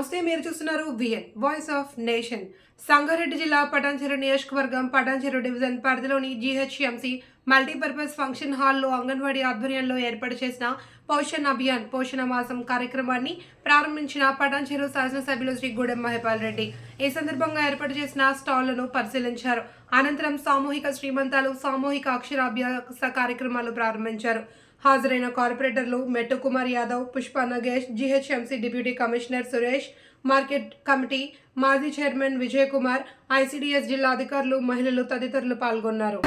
నమస్తే, మీరు చూస్తున్నారు VN voice of nation. Sangareddy జిల్లా పటాన్చెరు నియోజకవర్గం పటాన్చెరు డివిజన్ పరిధిలోని జీహెచ్ఎంసీ మల్టీపర్పస్ ఫంక్షన్ హాల్లో అంగన్వాడీ ఆధ్వర్యంలో ఏర్పాటు చేసిన పోషణ్ అభియాన్ పోషణ మాసం కార్యక్రమాన్ని ప్రారంభించిన పటాన్చెరు శాసనసభ్యులు శ్రీ గూడెం మహిపాల్ రెడ్డి ఈ సందర్భంగా ఏర్పాటు చేసిన స్టాళ్లను పరిశీలించారు. అనంతరం సామూహిక శ్రీమంతాలు, సామూహిక అక్షరాభ్యాస కార్యక్రమాలు ప్రారంభించారు. హాజరైన కార్పొరేటర్లు మెట్టు Kumar Yadav, Pushpa Nagesh, GHMC deputy commissioner Suresh, market committee మాజీ చైర్మన్ విజయ్ కుమార్, ఐసిడిఎస్ జిల్లా అధికారులు, మహిళలు తదితరులు పాల్గొన్నారు.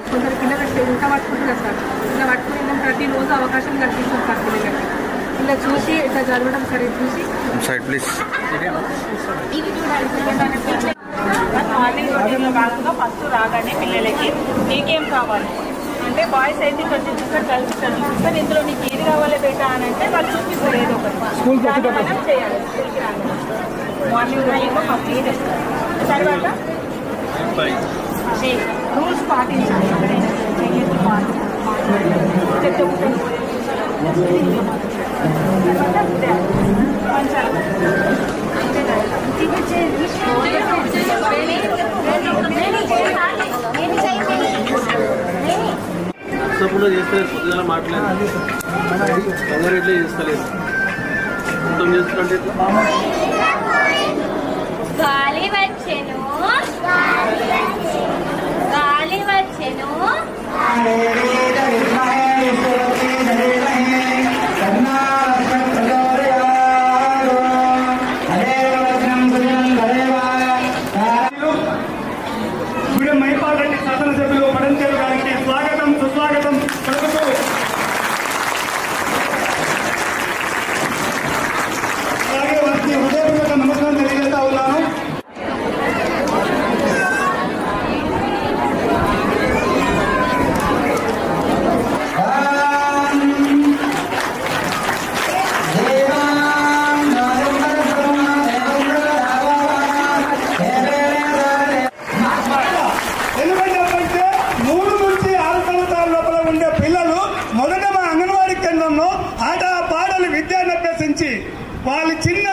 కొందరు పిల్లలకి ఇంకా పట్టుకుంటున్నారు సార్. ఇలా పట్టుకుని ప్రతిరోజు అవకాశం కల్పిస్తుంది సార్ పిల్లలకి. ఇలా చూసి ఇట్లా జరగడం సరే చూసి మార్నింగ్ రొటీన్లో భాగంగా ఫస్ట్ రాగానే పిల్లలకి నీకేం కావాలి అంటే బాయ్స్ అయితే ఇక్కడ కలుపుతారు. ఇందులో నీకు ఏది కావాలి బేటా అని అంటే వాళ్ళు చూపిస్తారు ఏదో ఒకటి మనం చేయాలి. స్కూల్కి రాగానే మార్నింగ్ రొటీన్లో మాకు ఏది ఇస్తారు. తర్వాత రూల్స్ పాటించాలి. సపోర్ట్ చేస్తలేదు, పొద్దుగల మాట్లాడలేదు, సంగారెడ్డి చేస్తలేదు, మొత్తం చేస్తున్నట్టు గాలి వచ్చెను గాలి వచ్చెను గూడెం మహిపాల్ రెడ్డి శాసనసభ్యులు పటాన్చెరు గారికి స్వాగతం సుస్వాగతం పలుకుతూ అలాగే వారికి హృదయపూర్వక నమస్కారం తెలియజేస్తా ఉన్నాను. ఎందుకంటే 3 నుంచి 6 సంవత్సరాల లోపల ఉండే పిల్లలు మొదట మా అంగన్వాడీ కేంద్రంలో ఆట పాటలు విద్యను అభ్యసించి వాళ్ళు చిన్న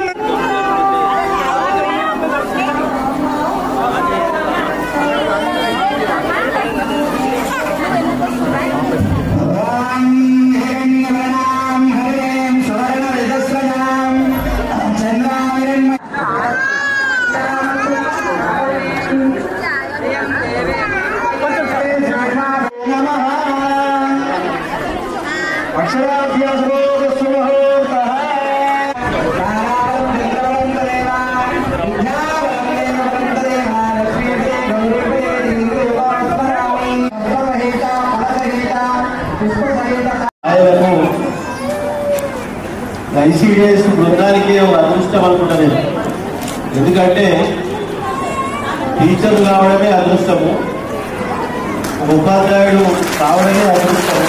ఐసిడిఎస్ బృందానికి ఒక అదృష్టం అనుకుంటాను. ఎందుకంటే టీచర్లు కావడమే అదృష్టము, ఉపాధ్యాయుడు కావడమే అదృష్టము.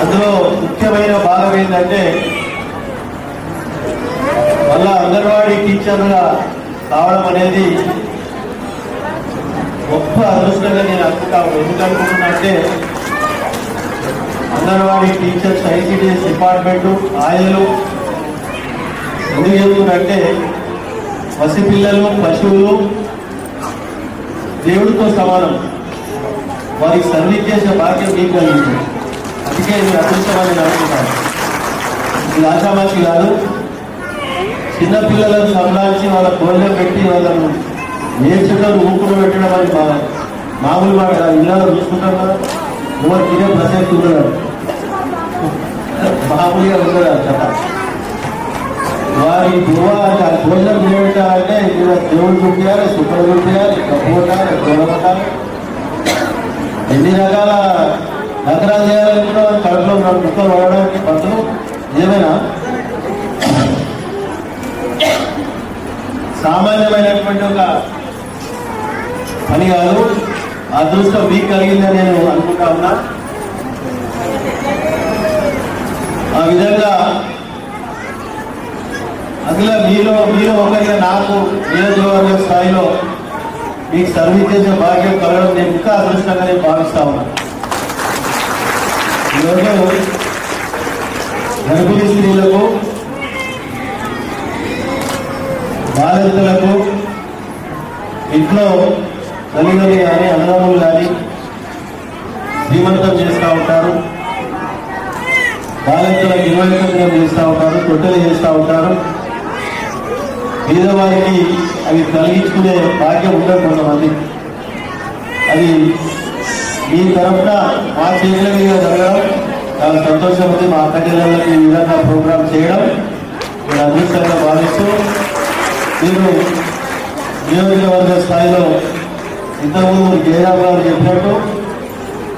అందులో ముఖ్యమైన భాగం ఏంటంటే మళ్ళా అంగన్వాడీ టీచర్గా కావడం అనేది గొప్ప అదృష్టంగా నేను అనుకుంటాను. ఎందుకనుకుంటున్నా అంటే అంగన్వాడీ టీచర్స్, ఐసిడిఎస్ డిపార్ట్మెంటు, ఆయలు ఎందుకు చెబుతుందంటే పసిపిల్లలు, పశువులు దేవుడితో సమానం. వారికి సర్వీస్ చేసే భాగ్యం మీకు కలిగింది. అందుకే మీరు అదృష్టమని నేను అనుకుంటాను. ఇది ఆశామాషి కాదు. చిన్నపిల్లలను సంభాళించి వాళ్ళ కోళ్ళ పెట్టి వాళ్ళను నేర్చుకొని ఊపులు పెట్టడం అని మామూలు మాట కాదు. ఇళ్ళలో చూసుకుంటాం కదా, ఎవరికి ఇదే ప్రసక్తి ఉండదు, మామూలుగా ఉండదు కథ. వారి భోజనం తినబెట్టాలంటే దేవుడు చూపించాలి, శుభ్రం చూపించాలి, కప్పు కొట్టాలి, గోడ కొట్టాలి, ఎన్ని రకాల నగరాలు చేయాలని కూడా కడుపులో 2 ముక్కలు పడడానికి పట్టును ఏమైనా సామాన్యమైనటువంటి ఒక పని కాదు. అదృష్టం మీకు కలిగిందని నేను అనుకుంటా ఉన్నా. ఆ విధంగా అందులో మీరు ఒకరిగా నాకు నియోజకవర్గ స్థాయిలో మీకు సర్వీస్ చేసే భాగ్యం కలగడం నేను ఇంకా అదృష్టంగా నేను భావిస్తా ఉన్నా. ఈరోజు గర్భిణీ స్త్రీలకు, బాలింతలకు, ఇంట్లో తల్లిదండ్రులు కానీ అన్నదమ్ములు కానీ శ్రీమంతం చేస్తూ ఉంటారు, బాలింతలకు నిర్వహించడం చేస్తూ ఉంటారు, తొట్టెలు చేస్తూ ఉంటారు. పేదవారికి అవి కలిగించుకునే భాగ్యం ఉండదు కొంతమంది. అది మీ తరఫున మా చేతుల మీద జరగడం చాలా సంతోషం ఉంది. మా అక్క జిల్లాలకు ఈ విధంగా ప్రోగ్రాం చేయడం నేను అదృష్టంగా భావిస్తూ, మీరు నియోజకవర్గ స్థాయిలో ఇంతకుముందు జయరామ్ గారు చెప్పినట్టు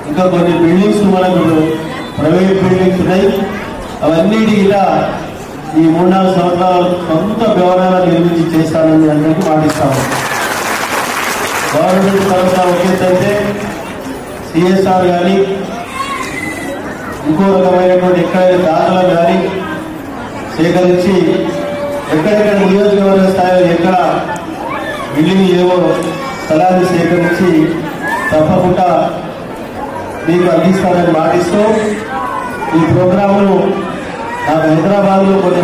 ఇంకా కొన్ని బిల్డింగ్స్ మనకు ప్రైవేట్ బిల్డింగ్స్ ఉన్నాయి. అవన్నిటి ఇలా ఈ 3-4 సంవత్సరాలు సొంత వ్యవహారాలు నిర్మించి చేస్తానని అందరికీ మాటిస్తాము. గవర్నమెంట్ తరఫున ఒకేసైతే సిఎస్ఆర్ కానీ ఇంకో రకమైనటువంటి ఎక్కడైనా దాఖలను కానీ సేకరించి ఎక్కడెక్కడ నియోజకవర్గ స్థాయిలో ఎక్కడ బిల్డింగ్ ఏవో స్థలాన్ని సేకరించి తప్పకుండా మీకు అందిస్తానని మాటిస్తూ ఈ ప్రోగ్రాంను నాకు హైదరాబాద్లో కొన్ని